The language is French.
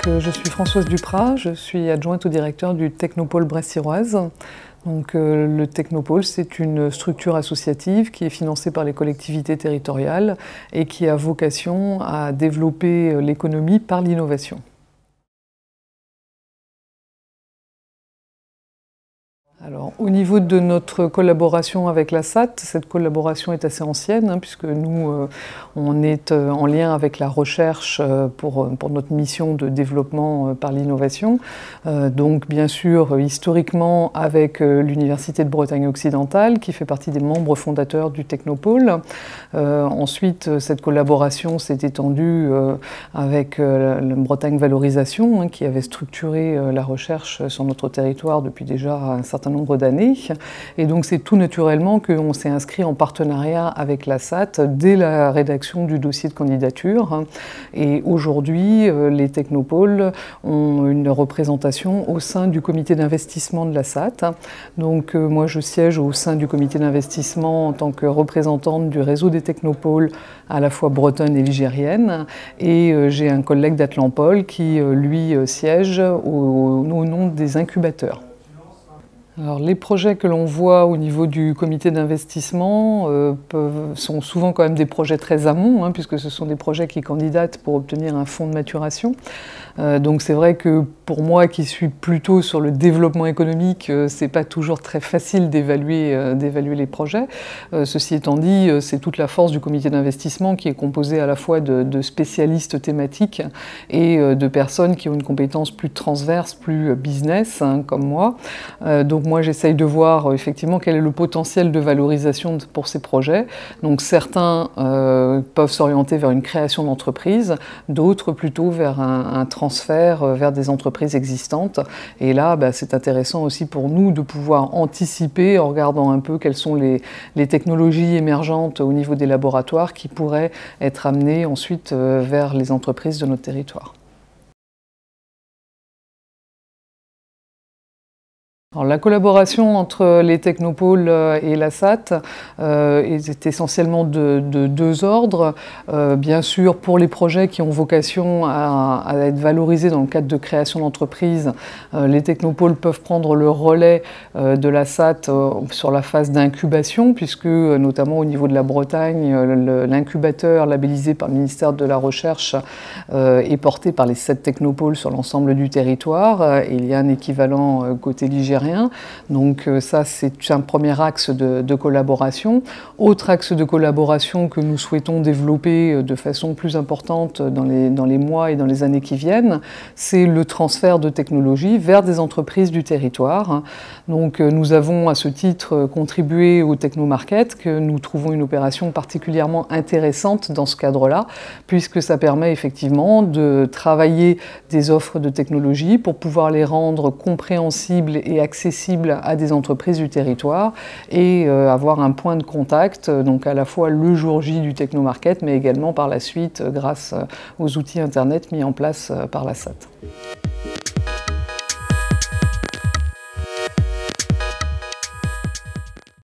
Je suis Françoise Duprat, je suis adjointe au directeur du Technopôle Brest-Siroise. Le Technopôle, c'est une structure associative qui est financée par les collectivités territoriales et qui a vocation à développer l'économie par l'innovation. Alors, au niveau de notre collaboration avec la SAT, cette collaboration est assez ancienne, puisque nous, on est en lien avec la recherche pour notre mission de développement par l'innovation. Donc, bien sûr, historiquement, avec l'Université de Bretagne occidentale, qui fait partie des membres fondateurs du Technopôle. Ensuite, cette collaboration s'est étendue avec la Bretagne Valorisation, qui avait structuré la recherche sur notre territoire depuis déjà un certain nombre d'années. Et donc c'est tout naturellement qu'on s'est inscrit en partenariat avec la SAT dès la rédaction du dossier de candidature. Et aujourd'hui, les technopoles ont une représentation au sein du comité d'investissement de la SAT. Donc moi je siège au sein du comité d'investissement en tant que représentante du réseau des technopoles à la fois bretonne et ligérienne. Et j'ai un collègue d'Atlampol qui lui siège au nom des incubateurs. Alors, les projets que l'on voit au niveau du comité d'investissement sont souvent quand même des projets très amont, puisque ce sont des projets qui candidatent pour obtenir un fonds de maturation. Donc c'est vrai que pour moi qui suis plutôt sur le développement économique, c'est pas toujours très facile d'évaluer les projets. Ceci étant dit, c'est toute la force du comité d'investissement qui est composé à la fois de spécialistes thématiques et de personnes qui ont une compétence plus transverse, plus business, comme moi. Donc moi j'essaye de voir effectivement quel est le potentiel de valorisation pour ces projets. Donc certains peuvent s'orienter vers une création d'entreprise, d'autres plutôt vers un transfert vers des entreprises existantes. Et là, c'est intéressant aussi pour nous de pouvoir anticiper en regardant un peu quelles sont les technologies émergentes au niveau des laboratoires qui pourraient être amenées ensuite vers les entreprises de notre territoire. Alors, la collaboration entre les technopoles et la SAT est essentiellement de deux ordres. Bien sûr, pour les projets qui ont vocation à être valorisés dans le cadre de création d'entreprise, les technopoles peuvent prendre le relais de la SAT sur la phase d'incubation, puisque notamment au niveau de la Bretagne, l'incubateur labellisé par le ministère de la Recherche est porté par les 7 technopoles sur l'ensemble du territoire. Il y a un équivalent côté ligérien. Donc ça, c'est un premier axe de collaboration. Autre axe de collaboration que nous souhaitons développer de façon plus importante dans les mois et dans les années qui viennent, c'est le transfert de technologies vers des entreprises du territoire. Donc nous avons à ce titre contribué au Technomarket, que nous trouvons une opération particulièrement intéressante dans ce cadre-là, puisque ça permet effectivement de travailler des offres de technologie pour pouvoir les rendre compréhensibles et accessibles à des entreprises du territoire et avoir un point de contact, donc à la fois le jour J du Technomarket, mais également par la suite grâce aux outils Internet mis en place par la SAT.